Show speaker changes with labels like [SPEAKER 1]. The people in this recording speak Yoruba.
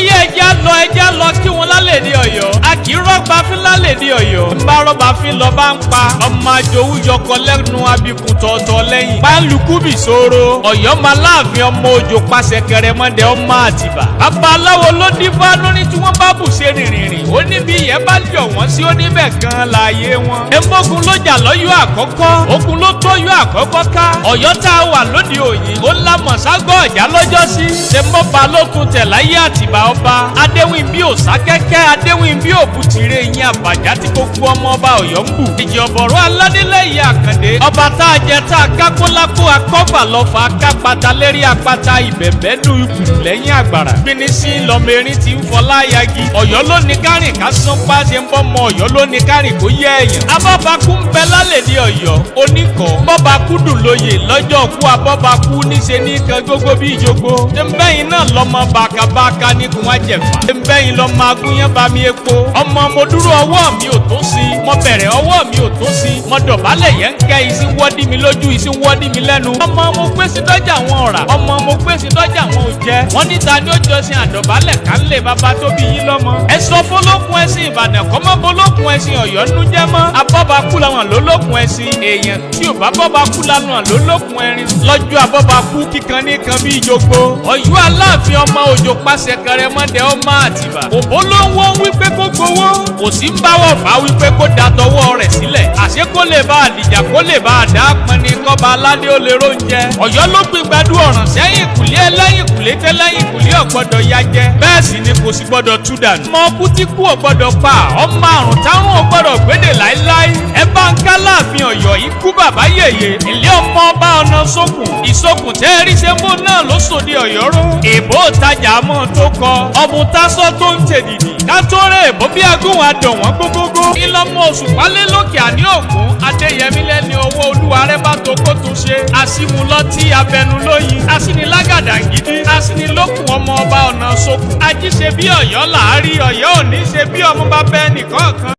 [SPEAKER 1] yẹ ẹja lọ kí wọn lálẹ́ ní Ọ̀yọ́. A kì í rọ́gbà fín lálẹ́ ní Ọ̀yọ́. Ń bá rọ́gbà fín lọ bá ń pa. Ọmọ àjòwú yọkọ lẹ́nu abikùn tọ̀ọ̀tọ̀ lẹ́yìn. Pálukú bì sóró. Ọ̀yọ́ máa láàfin ọmọ òjò pàṣẹ kẹrẹmọdé ọmọ Àtìbà. Babaláwo ló dífá lórí tí wọ́n bá bù ṣe rìnrìn. Ó ní bí ìyẹn bá jọ wọ́n sí ó níbẹ̀ gan láàyè wọn. Emogun ló jà lọ́yọ́ àkọ́kọ́. Ogun ló tóyọ́ àkọ́kọ́ ká. Ọ̀yọ́ tá a wà lóde òyìn. Ó ńlá mọ̀ságọ́ ọ̀já lọ́jọ́ sí. Tẹ̀mọ́ba ló tún tẹ̀ láyé Àtìbà ọba. Adéwìn bí òsá kẹ́kẹ́ Adéwìn bí òbútire yín àbàjá tí gbogbo ọmọ ọba Ọ̀yọ́ ń bù. Ìjì ọ̀bọ̀rọ̀ aládélẹ́yìn Àkàndé. Ọba tá a jẹ tá a kákólákó akọ́fà lọ́fà akápata lérí apata ìbẹ̀bẹ̀ dùn ikùn lẹ́yìn àgbàrá. Bínísí lọ́mọerin ti ń fọlá yagi. Ọ̀yọ́ ló ní kárìn ká sán páṣẹ ń bọ́ mọ Ọ̀yọ́ ló ní kárìn kó yẹ ẹ̀yàn. Abọ́bakú ń bẹ lálẹ́ ní Ọ̀yọ́ oníkọ̀. Bọ́bakú dùn lóye lọ́jọ́ kú abọ́bakú níṣe ní kan gbogbo bí ìjogbo. Tẹ́ńbẹ́yìn náà lọ́mọ bàkàbàkà ní kùn wá jẹ̀fà. Tẹ́ńbẹ́yìn lọ́mọ agúnyán bá mi epo. Ọmọ mo dúró ọwọ́ mi ò tó sí. Mo bẹ̀rẹ̀ ọwọ́ mi ò tó sí. Mo dọ̀bálẹ̀ yẹn ń kẹ́ ìsín wọ́dí mi lójú ìsín wọ́dí mi lẹ́nu. Ọmọ mo gbé sí dọ́jà wọn ọ̀rà. Ọmọ mo gbé sí dọ́jà wọn ò jẹ. Wọ́n níta ni ó jọ sin àdọ̀bálẹ̀ ká lè bàbá tó bí yín lọ́mọ. Ẹ sọ fọlọ́kun ẹṣin Ìbàdàn kọ́ mọ́ fọlọ́kun ẹṣin Ọ̀yọ́ nú jẹ́ mọ́. Abọ́bakú làwọn lólókun ẹṣin. Èèyàn tí ò bá bọ́bakú làwọn lólókun ẹrin. Lọ́jọ́ abọ́bakú kíkan níkan bí ìjogbo. Ọ̀yọ́ Aláàfin ọmọ òjò pàṣẹ kẹrẹmọdé ọmọ Àtìbà. Òbó ló ń wọ́n wípé kó gbowó. Kò sí ń báwọ̀ fà wípé kó da tọwọ́ rẹ̀ sílẹ̀. Àṣé kó lè bá àdìjà kó lè bá àdá pọnni kọ́ba aládé ó lè róúnjẹ. Ọ̀yọ́ ló gbin gbadú ọ̀ràn sẹ́yìn ìkùlé ẹlẹ́yìn ìkùlé tẹ́lẹ́yìn ìkùlé ọ̀gbọ́dọ̀ ya jẹ. Bẹ́ẹ̀ sì ni kò sì gbọ́dọ̀ tú dànù. Ọmọ ọkú tí kú ọ̀gbọ́dọ̀ pa. Ọmọ àrùn táwọn ọ̀gbọ́dọ̀ gbédè láíláí. Ẹ bá ń ká láàfin Ọ̀yọ́ ikú bàbá yèyé. Ilé ọmọ ọba ọ̀nà sókùn. Ìsokùn tẹ́ rí sẹ́mbó náà ló sòdì Ọ̀yọ́ ró. Èbó tajà mọ́ tó kọ. Ọ̀bùn tásọ tó ń tèdìdì. Ká tó rẹ̀ èbó bí agúnwà dọ̀ wọ́n gógógó. Ìlọmọ oṣù pálé lókè àní ògún. Adéyẹmí lẹ́ni owó olúwa rẹ̀ bá tó kó tún ṣe. Àsìmúlọ́tì abẹnú lóyin. Asínilágàdà gidi. Asínilókun ọmọ ọba ọ̀nà sókùn. Ají ṣe bí Ọ̀yọ́ làárí Ọ̀yọ́ ò ní ṣe bí ọmọ bá bẹ́ẹ̀ nìkan kan.